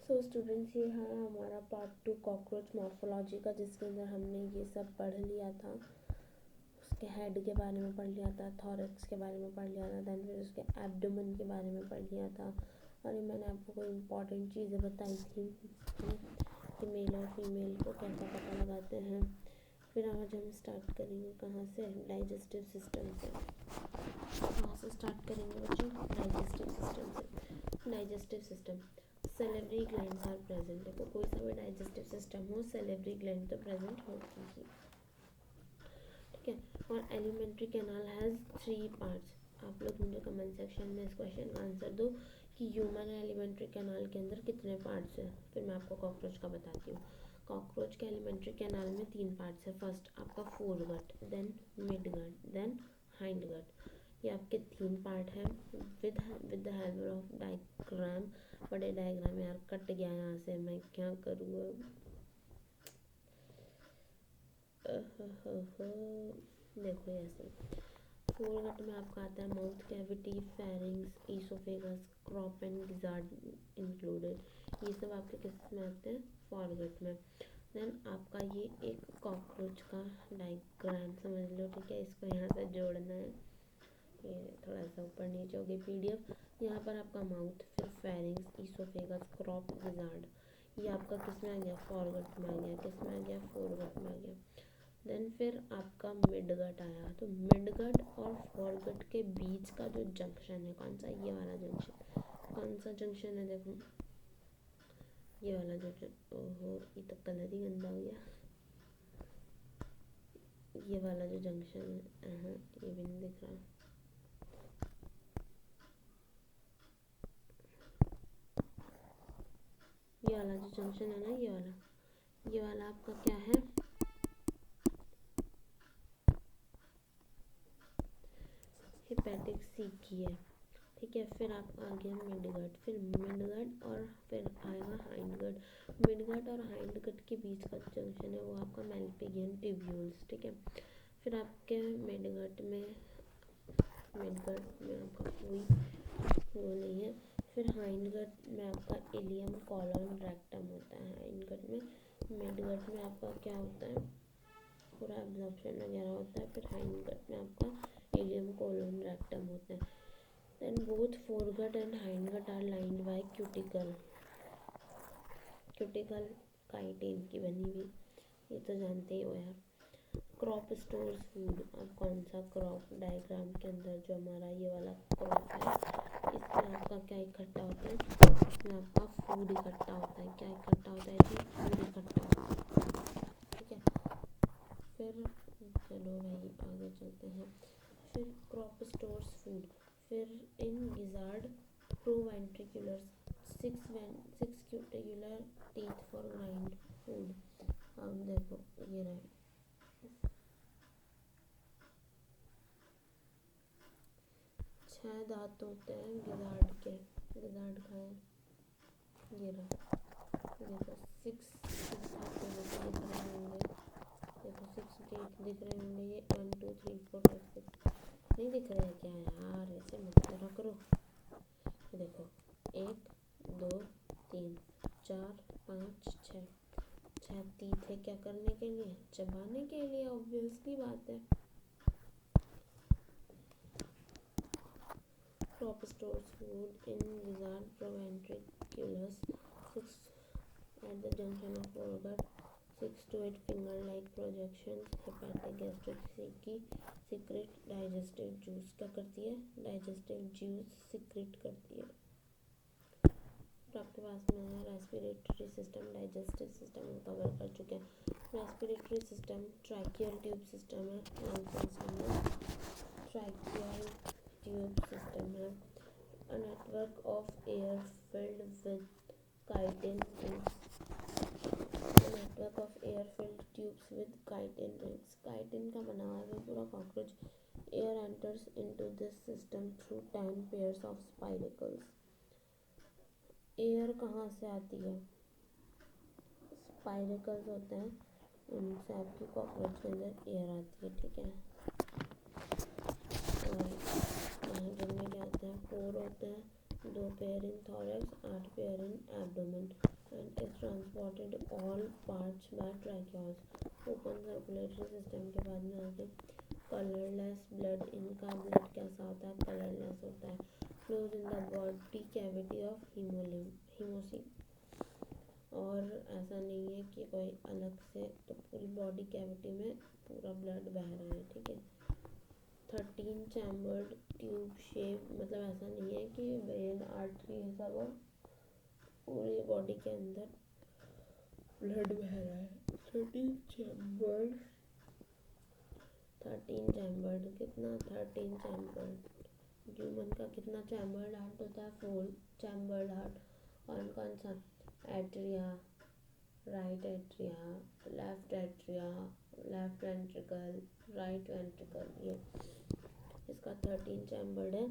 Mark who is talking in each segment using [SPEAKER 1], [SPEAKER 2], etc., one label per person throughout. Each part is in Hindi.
[SPEAKER 1] सो स्टूडेंट्स, ये है हमारा पार्ट 2 कॉकरोच मॉर्फोलॉजी का, जिसके अंदर हमने ये सब पढ़ लिया था। उसके हेड के बारे में पढ़ लिया था, थॉरैक्स के बारे में पढ़ लिया था, दैन फिर उसके एब्डोमेन के बारे में पढ़ लिया था। और ये मैंने आपको कोई इम्पॉर्टेंट चीज़ें बताई थी कि मेल और फीमेल को कैसा पता लगाते हैं। फिर आज हम स्टार्ट करेंगे कहाँ से, डाइजेस्टिव सिस्टम से। कहाँ से स्टार्ट करेंगे बच्चों? डाइजेस्टिव सिस्टम से। Digestive system, salivary glands are present. देखो कोई सा भी डाइजेस्टिव सिस्टम हो, सेलेब्री ग्लैंड तो प्रेजेंट होती ही, ठीक है। और एलिमेंट्री कैनाल हैज़ 3 पार्ट्स। आप लोग मुझे कमेंट सेक्शन में इस क्वेश्चन का आंसर दो कि ह्यूमन एलिमेंट्री कैनाल के अंदर कितने पार्ट्स हैं। फिर मैं आपको कॉकरोच का बताती हूँ। कॉकरोच के एलिमेंट्री कैनाल में 3 पार्ट्स है। फर्स्ट आपका foregut, then midgut, then hindgut. ये आपके 3 पार्ट हैं with the help of diagram. बड़े डायग्राम यार कट गया यहाँ से, मैं क्या करूँ अब। देखो ऐसे फोरगट में आपका आता है mouth cavity, pharynx, oesophagus, crop and gizzard included. ये सब आपके किस में आते हैं? फोरगट में। देन आपका ये एक कॉकरोच का डायग्राम समझ लो, ठीक है। इसको यहाँ से जोड़ना है, ये थोड़ा सा ऊपर नीचे हो गई PDF। यहाँ पर आपका माउथ, फिर फेरिंग्स, ईसोफेगस, क्रॉप, गिजार्ड, ये आपका किस में आ गया? फोरगट में आ गया। किस में आ गया? फोरगट में आ गया। देन फिर आपका मिडगट आया। तो मिडगट और फोरगट के बीच का जो जंक्शन है, कौन सा? ये वाला जंक्शन। कौन सा जंक्शन है? देखो ये वाला जो ओहो ये तो कलर ही गंदा हो गया। ये वाला जो जंक्शन है, ये भी नहीं दिख रहा। ये वाला जो जंक्शन है ना, ये वाला आपका क्या है? हेपेटिक सीकी है, ठीक है। फिर आप आ गया मिडगट, फिर मिडगट और फिर आएगा हाइंडगट। मिडगट और हाइंडगट के बीच का जंक्शन है वो आपका मेल्पिगियन ट्यूब्यूल्स, ठीक है। फिर आपके मिडगट में आपका कोई वो नहीं है। फिर हाइंडगट में आपका इलियम, कॉलन, रेक्टम होता है हाइंडगट में। मिडगट में आपका क्या होता है? पूरा एब्जॉर्प्शन वगैरह होता है। फिर हाइंडगट में आपका इलियम, कॉलन, रेक्टम होता है। Then both foregut and hindgut are lined by cuticle chitin की बनी हुई, ये तो जानते ही हो यार। Crop stores food. अब कौन सा क्रॉप? डायग्राम के अंदर जो हमारा ये वाला क्रॉप है, इसमें आपका क्या इकट्ठा होता है? इसमें आपका फूड इकट्ठा होता है। क्या इकट्ठा होता है जी? फूड इकट्ठा होता है, ठीक है। फिर चलो भाई आगे चलते हैं। फिर क्रॉप स्टोर्स फूड। फिर in gizzard proventricular 6 cuticular teeth for grind food. अब देखो ये रहे 6 दांत होते हैं गिजार्ड के। गिजार्ड का है ये रहा, देखो 6 आपको दिख रहे होंगे। देखो 6 टीथ दिख रहे होंगे। ये 1 2 3 4 5 6 नहीं दिख रहे हैं क्या यार? ऐसे मत करा करो। देखो 1 2 3 4 5 6 टीथ है। क्या करने के लिए? चबाने के लिए, ऑब्वियसली बात है। Crop stores food in gizzard proventriculus 6 at the junction of foregut, 6 to 8 finger-like projections. Hepatic gastric secrete digestive juice। क्या करती है? digestive juice secrete करती है। तो आपके पास में है respiratory system, digestive system cover कर चुके हैं। Respiratory system tracheal tube system है, लंग सिस्टम है। ट्रैकियल ट्यूब सिस्टम है a network of air filled with chitin rings। a network of air filled tubes with chitin rings। chitin का बना हुआ है पूरा cockroach. air enters into this system through 10 pairs of spiracles। Air कहाँ से आती है? स्पाइरेकल्स होते हैं, उनसे आपकी कॉकरोच के अंदर एयर आती है, ठीक है। और जिनमें क्या होते हैं? 4 होते हैं, 2 pair in thorax, 8 pair in abdomen. Parts by tracheoles. Open circulatory system के बाद में आगे कलरलेस ब्लड। इनका ब्लड कैसा होता है? कलरलेस होता है। Flows in the body cavity of हीमोसिस। और ऐसा नहीं है कि कोई अलग से, तो पूरी बॉडी कैविटी में पूरा ब्लड बह रहा है, ठीक है। 13 चैम्बर्ड ट्यूब शेप, मतलब ऐसा नहीं है कि वेन आर्टरी है सब और पूरी बॉडी के अंदर ब्लड बह रहा है। 13 चैम्बर्ड कितना? 13 चैम्बर्ड। ह्यूमन का कितना चैम्बर्ड हार्ट होता है? 4 चैम्बर्ड हार्ट। कौन कौन सा? Atria, right atria, left atria, left ventricle, right ventricle. ये इसका 13 चैम्बर्ड है।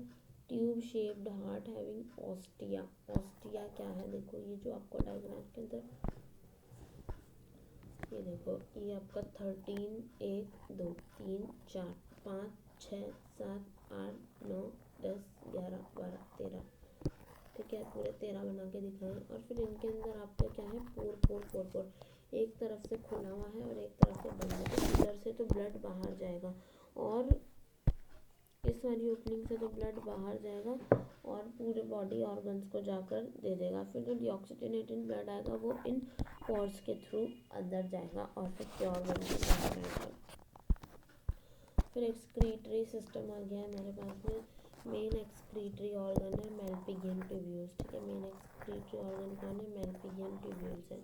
[SPEAKER 1] Tube shaped heart having ostia. Ostia क्या है? देखो ये जो आपको डायग्राम के अंदर, ये देखो, ये आपका 13, 1 2 3 4 5 6 7 8 9 10 11 12 13, ठीक है, पूरे 13 बना के दिखाएं। और फिर इनके अंदर आपका क्या है? पोर। एक तरफ से खुला हुआ है और एक तरफ से बंद है, तो इधर से तो ब्लड बाहर जाएगा और इस वाली ओपनिंग से तो ब्लड बाहर जाएगा और पूरे बॉडी ऑर्गन्स को जाकर दे देगा। फिर जो डीऑक्सीजनेटेड ब्लड आएगा वो इन पोर्स के थ्रू अंदर जाएगा और फिर प्योर बन के बाहर आएगा। फिर एक्सक्रीटरी सिस्टम आ गया हमारे पास में। मेन एक्सक्रीटरी ऑर्गन है मेल्पिगियन ट्यूब्यूल्स, ठीक है। मेन एक्सक्रीटरी ऑर्गन कौन है? मेल्पिगियन ट्यूब्यूल्स है।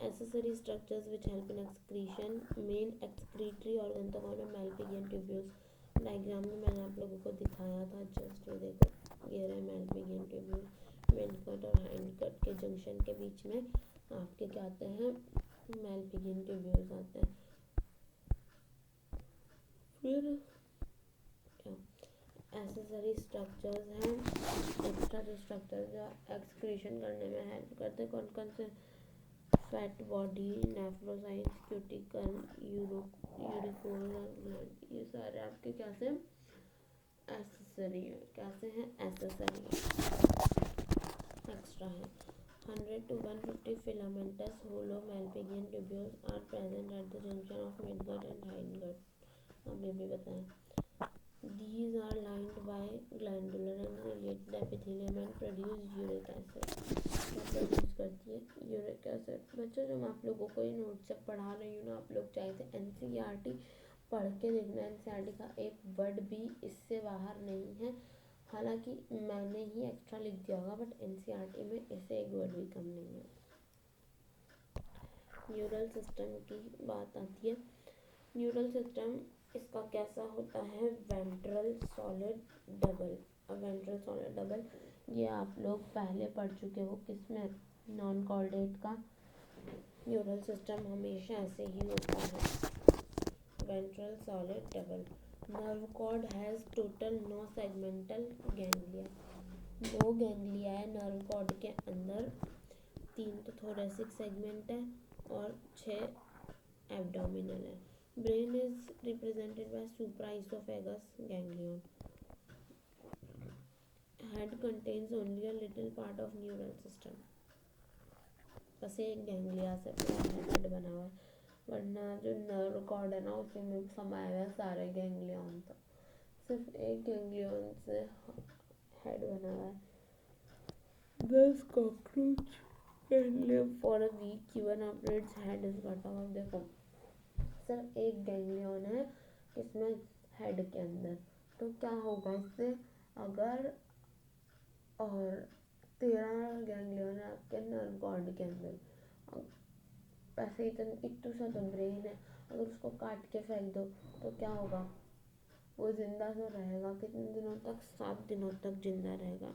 [SPEAKER 1] Accessory structures which help in excretion। Main excretory organ तो कौन है? मेल्पिगियन ट्यूब्यूल्स। डायग्राम में मैंने आप लोगों को दिखाया था, जस्ट ये देखो, ये रहे मेल्पिगियन ट्यूब्यूल। मिडकट और हाइंडकट के जंक्शन के बीच में आपके क्या आते हैं? मेल्पिगियन ट्यूब्यूल्स आते हैं। फिर एसेसरी स्ट्रक्चर्स हैं, एक्स्ट्रा जो स्ट्रक्चर जो एक्सक्रीशन करने में हेल्प करते हैं, कौन कौन से? Fat body, nephrocytes, cuticle, urecose gland. ये सारे आपके क्या से? एसेसरी है। कैसे हैं? एसेसरी एक्स्ट्रा है। 100 to 150 filamentous hollow Malpighian tubules are present at the junction of midgut and hindgut। अब ये भी बताएं। These are lined by glandular and related epithelium and produce uric acid। क्या प्रोड्यूस करती है? Uric acid. बच्चों जब आप लोगों को ये नोट से पढ़ा रही हूँ ना, आप लोग चाहे थे एनसीईआरटी पढ़ के देखना। एनसीईआरटी का एक वर्ड भी इससे बाहर नहीं है, हालांकि मैंने ही एक्स्ट्रा लिख दिया होगा, बट एनसीईआरटी में इससे एक वर्ड भी कम नहीं है। न्यूरल सिस्टम की बात आती है। न्यूरल सिस्टम इसका कैसा होता है? Ventral solid double. अब वेंट्रल सॉलिड डबल ये आप लोग पहले पढ़ चुके हो, किसमें? नॉन कॉर्डेट का न्यूरल सिस्टम हमेशा ऐसे ही होता है, ventral solid double. Nerve cord has total 9 segmental ganglia. 9 ganglia है नर्व कॉर्ड के अंदर, 3 तो थोरेसिक सेगमेंट है और 6 एब्डोमिनल है। Brain is represented by supraoesophageal ganglion. Head contains only a little part of neural system. बस एक गैंग्लिया से पूरा हेड बना हुआ है, वरना जो नर्व कॉर्ड है ना उसी में समाया हुआ है सारे गैंग्लियन, तो सिर्फ एक गैंग्लियन से हेड बना हुआ है। Thus cockroach can live for a week even after its head is cut off। देखो सिर्फ एक गैंग्लियन है इसमें हेड के अंदर, तो क्या होगा इससे? अगर और 13 गैंग्लियन है आपके नर्व कॉर्ड के अंदर, वैसे इतना सा तो ब्रेन है, अगर उसको काट के फेंक दो तो क्या होगा? वो जिंदा तो रहेगा कितने दिनों तक? 7 दिनों तक जिंदा रहेगा।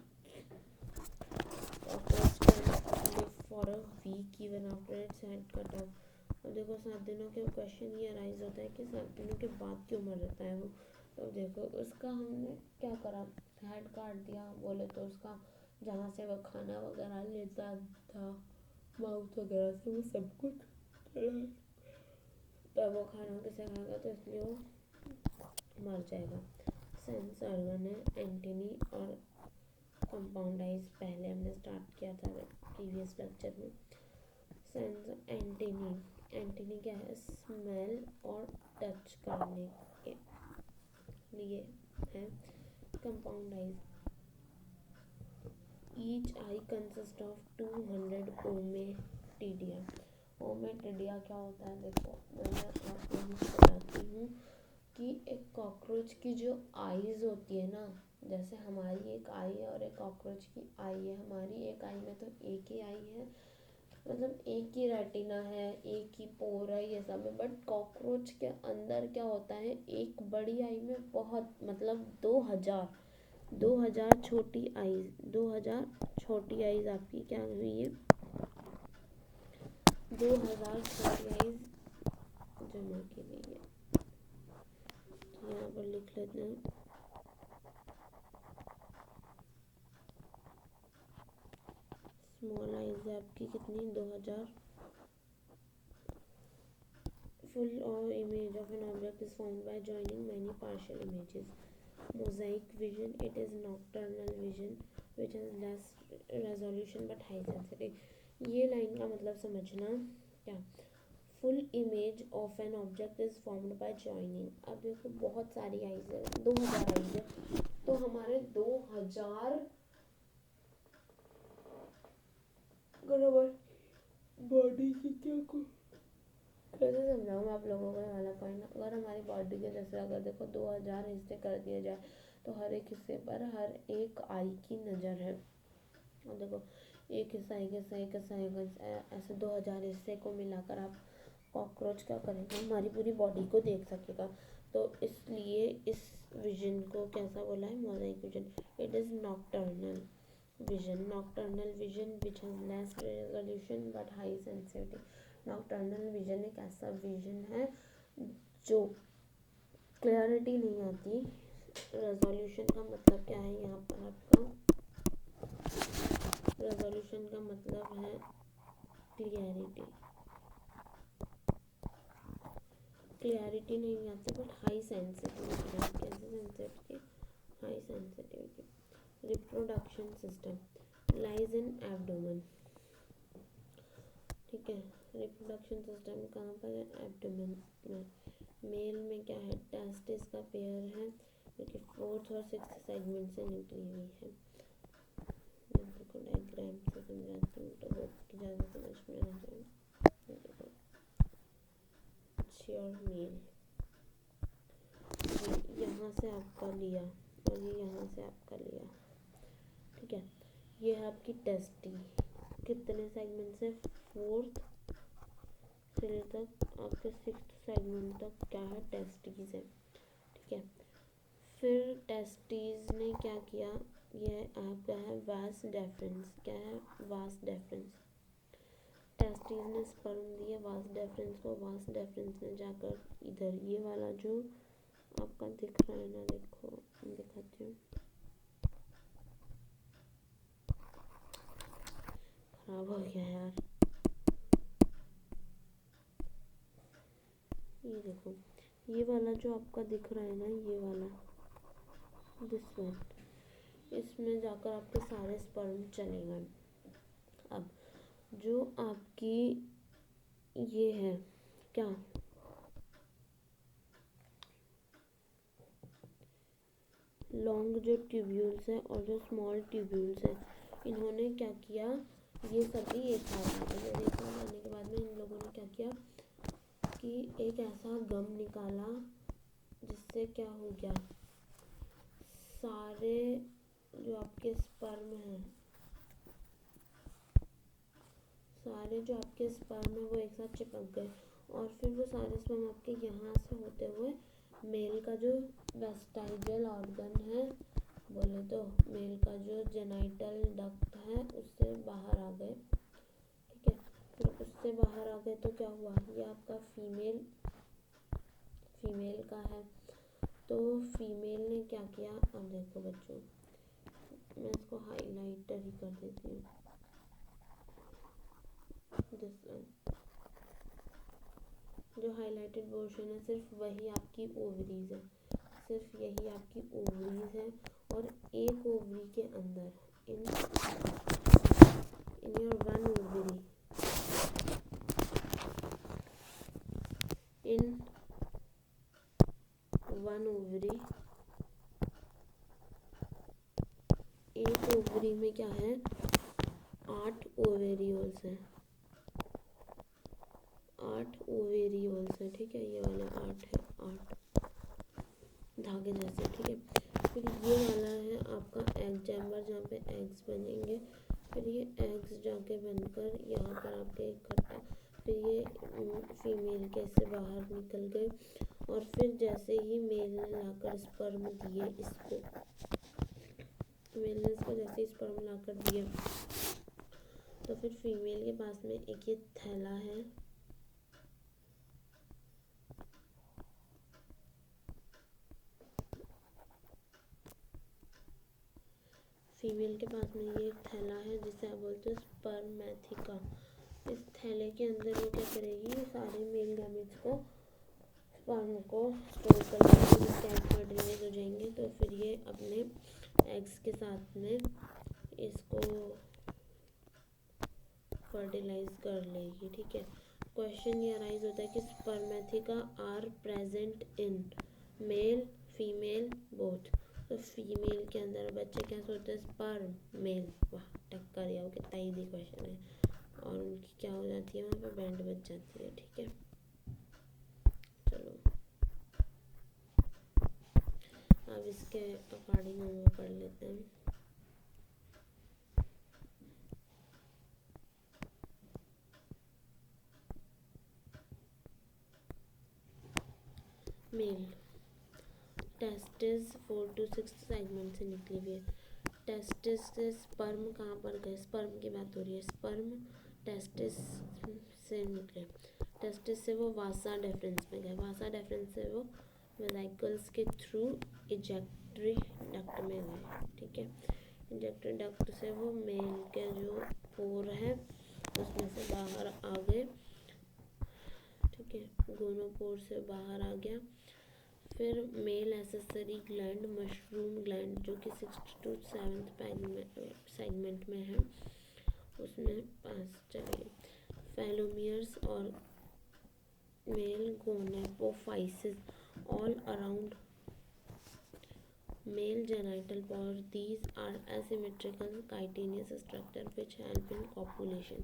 [SPEAKER 1] For a week even after its head cut off. अब देखो 7 दिनों के क्वेश्चन ये अराइज होता है कि 7 दिनों के बाद क्यों मर जाता है वो। तो देखो उसका हमने क्या करा, हेड काट दिया, बोले तो उसका जहाँ से वो खाना वगैरह लेता था, माउथ वगैरह से, वो सब कुछ तब वो खाना कैसे खाएगा, तो इसलिए वो मर जाएगा। सेंस ऑर्गन है एंटीनी और कंपाउंड आइज, पहले हमने स्टार्ट किया था प्रीवियस लेक्चर में। सेंस एंटीनी, एंटीनी क्या है, स्मेल और टच करने के लिए है। Compound eyes, each I consist of 200 ommatidia. Ommatidia क्या होता है, देखो मैं आप लोगों को बताती हूँ कि एक कॉकरोच की जो आईज होती है ना, जैसे हमारी एक आई है और एक कॉकरोच की आई है। हमारी एक आई में तो एक ही आई है, मतलब एक ही रेटिना है, एक ही पोर है, ये सब है। बट कॉकरोच के अंदर क्या होता है, एक बड़ी आई में बहुत मतलब 2000 छोटी आईज, 2000 छोटी आईज आपकी क्या हुई है, 2000 छोटी आईज जमा की गई है। यहाँ पर लिख लेते हैं, स्मॉल आईज है आपकी कितनी, 2000। फुल और image of an object is found by joining many partial images. Mosaic vision, it is nocturnal vision which has less resolution but high sensitive. ये लाइन का मतलब समझना क्या, full image of an object is formed bye joining. अब देखो बहुत सारी आईज है, 2000 आईज है, तो हमारे 2000 बॉडी की क्या को कैसे समझाऊँ मैं आप लोगों को ये वाला पॉइंट। अगर हमारी बॉडी के जैसे अगर देखो 2000 हिस्से कर दिए जाए तो हर एक हिस्से पर हर एक आई की नज़र है। और देखो एक हिस्सा एक हिस्सा एक हिस्सा ऐसे 2000 हिस्से को मिलाकर आप कॉकरोच क्या करेगा, हमारी पूरी बॉडी को देख सकेगा। तो इसलिए इस विजन को कैसा बोला है, Mosaic vision. It is nocturnal vision, nocturnal vision which has less resolution but high sensitivity. Nocturnal vision एक ऐसा विजन है जो क्लैरिटी नहीं आती। रेजोल्यूशन का मतलब क्या है, यहाँ पर आपका रेजोल्यूशन का मतलब है क्लियरिटी, क्लियरिटी नहीं आती बट हाई सेंसिटिविटी। कैसे sensitivity, high sensitivity. Reproduction system lies in abdomen, ठीक है। रिप्रोडक्शन सिस्टम कहाँ पर है, एब्डोमेन में। मेल में क्या है, टेस्टिस का पेयर है जो कि 4th और 6th सेगमेंट से निकली हुई है। देखो डायग्राम से समझाती हूँ तो बहुत ज़्यादा समझ में आ जाए। देखो श्योर मेल, ये यहाँ से आपका लिया और ये यहाँ से आपका लिया, ठीक है। ये है आपकी टेस्टी, कितने सेगमेंट से, 4th से लेकर आपके 6th सेगमेंट तक क्या है, टेस्टीज है, ठीक है। फिर टेस्टीज ने क्या किया, ये आपका है वास डेफरेंस, क्या है, वास डेफरेंस। टेस्टीज ने स्पर्म दिए वास डेफरेंस को, वास डेफरेंस ने जाकर इधर ये वाला जो आपका दिख रहा है ना, देखो दिखाती हूँ, खराब हो गया यार, ये देखो ये वाला जो आपका दिख रहा है ना, ये वाला दिस वन, इसमें जाकर आपके सारे स्पर्म चले गए। अब जो आपकी ये है क्या, लॉन्ग जो ट्यूब्यूल्स है और जो स्मॉल ट्यूब्यूल्स है, इन्होंने क्या किया, ये सभी एक साथ आ गए। और एक साथ आने के बाद में इन लोगों ने क्या किया कि एक ऐसा गम निकाला जिससे क्या हो गया, सारे जो आपके स्पर्म हैं, सारे जो आपके स्पर्म है वो एक साथ चिपक गए। और फिर वो सारे स्पर्म आपके यहाँ से होते हुए मेल का जो वेस्टाइजल ऑर्गन है, बोले तो मेल का जो जेनाइटल डक्ट है उससे बाहर आ गए, ठीक है। फिर उससे बाहर आ गए तो क्या हुआ, ये आपका फीमेल का है। तो फीमेल ने क्या किया, अब देखो बच्चों मैं इसको हाईलाइटर ही कर देती हूँ, दिस वन, जो हाईलाइटेड पोर्शन है सिर्फ वही आपकी ओवरीज है, सिर्फ यही आपकी ओवरीज है। और एक ओवरी के अंदर इन योर वन ओवरी क्या है, 8 ओवेरियोल्स हैं, 8 ओवेरियोल्स हैं, ठीक है, ये वाले 8 है, 8 धागे जैसे, ठीक है। फिर ये वाला है आपका एग चैम्बर जहाँ पे एग्स बनेंगे, फिर ये एग्स जाके बनकर यहाँ पर आपके इकट्ठा, फिर ये फीमेल के से बाहर निकल गए, और फिर जैसे ही मेल ने लाकर स्पर्म दिए इसको, मेल ने इसको जैसे ही स्पर्म लाकर दिए, तो फिर फीमेल के पास में एक ये थैला है, फीमेल के पास में ये एक थैला है जिसे आप बोलते हैं स्पर्मेथिका। इस थैले के अंदर वो क्या करेगी, ये सारे मेल गैमेट्स को, स्पर्म को स्टोर कर लेगी, जिसके एग्स फर्टिलाइज हो जाएंगे, तो फिर ये अपने एग्स के साथ में इसको फर्टिलाइज कर लेगी, ठीक है। क्वेश्चन ये अराइज होता है कि spermatheca are present in male female both, तो फीमेल के अंदर बच्चे कैसे होते हैं, स्पर्म मेल, वाह टक्कर, या कितना ईजी क्वेश्चन है, और उनकी क्या हो जाती है, वहाँ पे बैंड बच जाती है, ठीक है। चलो अब इसके अकॉर्डिंग हम वो पढ़ लेते हैं। मेल टेस्टिस 4 to 6 सेगमेंट से निकली हुई है। टेस्टिस से स्पर्म कहाँ पर गए, स्पर्म की बात हो रही है, स्पर्म टेस्टिस से निकले, टेस्टिस से वो वासा डेफरेंस में गए, वासा डेफरेंस से वो वेसिकल्स के थ्रू इजेक्टरी डक्ट में गए, ठीक है। इजेक्टरी डक्ट से वो मेल के जो पोर है उसमें से बाहर आ गए, ठीक है, गोनोपोर से बाहर आ गया। फिर male accessory gland, mushroom gland जो कि 6th to 7th सेगमेंट में है, उसमें पास चले फेलोमियर्स और male gonapophysis all around male genital part, these are asymmetrical chitinous structure which help in copulation।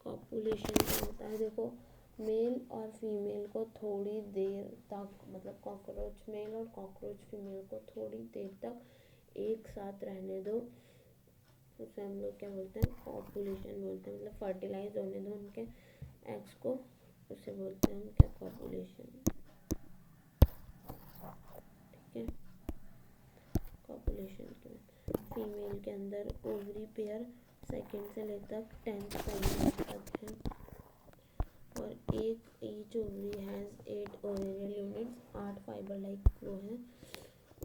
[SPEAKER 1] Copulation क्या होता है, देखो मेल और फीमेल को थोड़ी देर तक, मतलब कॉकरोच मेल और कॉकरोच फीमेल को थोड़ी देर तक एक साथ रहने दो, उसे हम लोग क्या बोलते हैं, कॉपुलेशन बोलते हैं, मतलब फर्टिलाइज होने दो उनके एग्स को, उसे बोलते हैं हम क्या, कॉपुलेशन, ठीक है। कॉपुलेशन के फीमेल के अंदर ओवरी पेयर सेकेंड से लेकर 10th सेगमेंट तक है, और each ovary has 8 ovarian units, 8 fibre like वो है,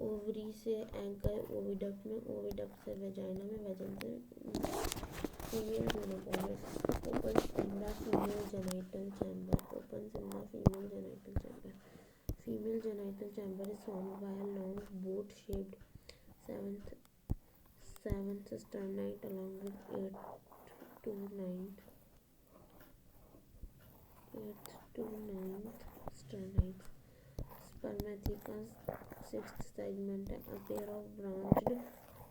[SPEAKER 1] ओवरी से एंकर ओविडक्ट में, ओविडक्ट से वेजाइना में, वेजन से female gonopore, open in the female genital chamber, open in the female genital chamber, female genital chamber is formed by a long boat shaped seventh sternite along with 8th to 9th sternites. Spermatheca's 6th segment है, a pair of branched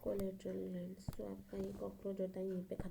[SPEAKER 1] collateral glands। तो आपका ये कॉकरोच होता है यहीं पे खत्म।